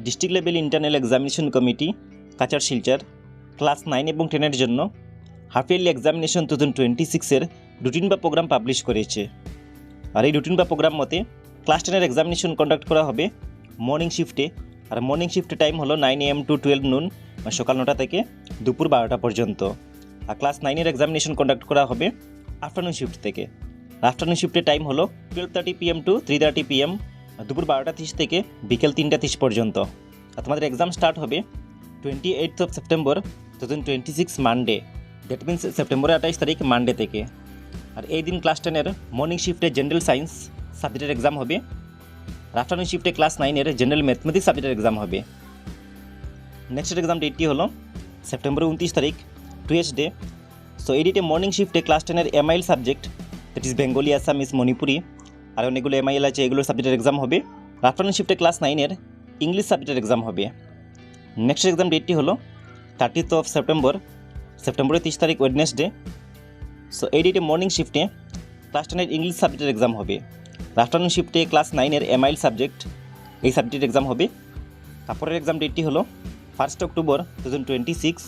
District level internal examination committee কাচার Silchar class 9 এবং 10 এর জন্য হাফ ইয়ারলি এক্সামিনেশন 2026 রুটিন বা প্রোগ্রাম পাবলিশ করেছে। আর এই রুটিন বা প্রোগ্রাম মতে ক্লাস 10 এর এক্সামিনেশন কন্ডাক্ট করা হবে মর্নিং শিফটে। আর মর্নিং শিফটের টাইম হলো 9 AM to 12 noon, সকাল 9টা থেকে দুপুর 12টা পর্যন্ত। আর ক্লাস 9 এর এক্সামিনেশন কন্ডাক্ট করা হবে আফটারনুন শিফট থেকে। আফটারনুন শিফটের টাইম হলো 12:30 PM to 3:30 PM, দুপুর 12:30 থেকে বিকেল 3:30 পর্যন্ত। আর তোমাদের এক্সাম স্টার্ট হবে 28th of September 2026 Monday, that means সেপ্টেম্বরের 28 তারিখ মানডে থেকে। আর এই দিন ক্লাস 10 এর মর্নিং শিফটে জেনারেল সায়েন্স সাবজেক্টের এক্সাম হবে। আর আফটারনুন শিফটে ক্লাস 9 এর জেনারেল ম্যাথমেটিক্স সাবজেক্টের এক্সাম হবে। নেক্সট এক্সাম ডেটটি হলো সেপ্টেম্বর 29 তারিখ, টুয়েসডে। সো এই ডেটে মর্নিং শিফটে ক্লাস 10 এর MIL subject, that is Bengali, Assamese, Manipuri আর অনেকগুলো এমআইএল আছে, এগুলোর সাবজেক্টের এক্সাম হবে। আফটারনুন শিফটে ক্লাস 9 এর ইংলিশ সাবজেক্টের এক্সাম হবে। নেক্সট এক্সাম ডেটটি হলো 30th of September, সেপ্টেম্বরের 30 তারিখ, ওয়েডনেসডে। সো এই ডেটে মর্নিং শিফটে ক্লাস 10 এর ইংলিশ সাবজেক্টের এক্সাম হবে। আফটারনুন শিফটে ক্লাস 9 এর এমআইএল সাবজেক্ট, এই সাবজেক্টের এক্সাম হবে। তারপরের এক্সাম ডেটটি হলো 1st October 2026,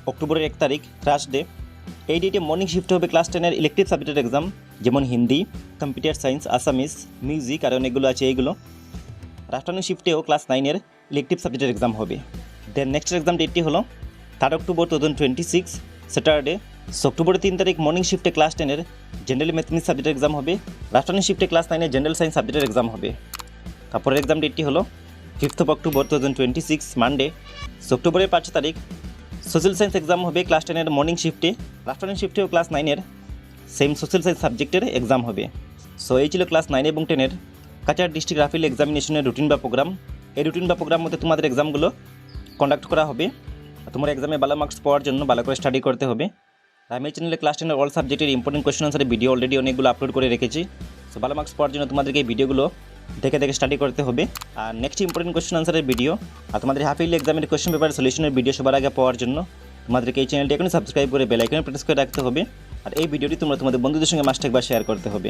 অক্টোবরের 1 তারিখ, থার্সডে। এই ডেটে মর্নিং শিফটে হবে ক্লাস 10 এর ইলেকটিভ সাবজেক্টের এক্সাম, যেমন Hindi, computer science, Assamese, music আর অনেকগুলো আছে এইগুলো। আফটারনুন শিফটেও ক্লাস 9 এর ইলেকটিভ সাবজেক্টের এক্সাম হবে। দেন নেক্সট এক্সাম ডেটটি হলো 3rd October 2026, স্যাটারডে। অক্টোবরের 3 তারিখ মর্নিং শিফটে ক্লাস 10 এর জেনারেল ম্যাথমেটিক্স সাবজেক্টের এক্সাম হবে। আফটারনুন শিফটে ক্লাস 9 এর জেনারেল সায়েন্স সাবজেক্টের এক্সাম হবে। তারপরের এক্সাম ডেটটি হলো 5th of October 2026, মানডে। অক্টোবরের 5 তারিখ সোশ্যাল সায়েন্স এক্সাম হবে ক্লাস 10 এর মর্নিং শিফটে। আফটারনুন শিফটেও ক্লাস 9 এর সেম সোশ্যাল সায়েন্স সাবজেক্টের এক্সাম হবে। সো এই ছিল ক্লাস 9 এবং 10 এর কাচার ডিস্ট্রিক্ট রাফেল এক্সামিনেশনের রুটিন বা প্রোগ্রাম। এই রুটিন বা প্রোগ্রাম মধ্যে তোমাদের এক্সামগুলো কন্ডাক্ট করা হবে। তোমার এক্সামে ভালো মার্কস পাওয়ার জন্য ভালো করে স্টাডি করতে হবে। আমি এই চ্যানেলে ক্লাস 10 এর অল সাবজেক্টের ইম্পর্টেন্ট কোয়েশ্চেন আনসারের ভিডিও অলরেডি অনেকগুলো আপলোড করে রেখেছি। সো ভালো মার্কস পাওয়ার জন্য তোমাদেরকে এই ভিডিওগুলো দেখে দেখে স্টাডি করতে হবে। আর নেক্সট ইম্পর্টেন্ট কোয়েশ্চেন আনসারের ভিডিও আর তোমাদের হাফ ইয়ারলি এক্সামের কোয়েশ্চেন পেপার সলিউশনের ভিডিও সবার আগে পাওয়ার জন্য তোমাদেরকে এই চ্যানেলটি এখনই সাবস্ক্রাইব করে বেল আইকনে প্রেস করে রাখতে হবে। আর এই ভিডিওটি তোমরা তোমাদের বন্ধুদের সঙ্গে মাস্ট একবার শেয়ার করতে হবে।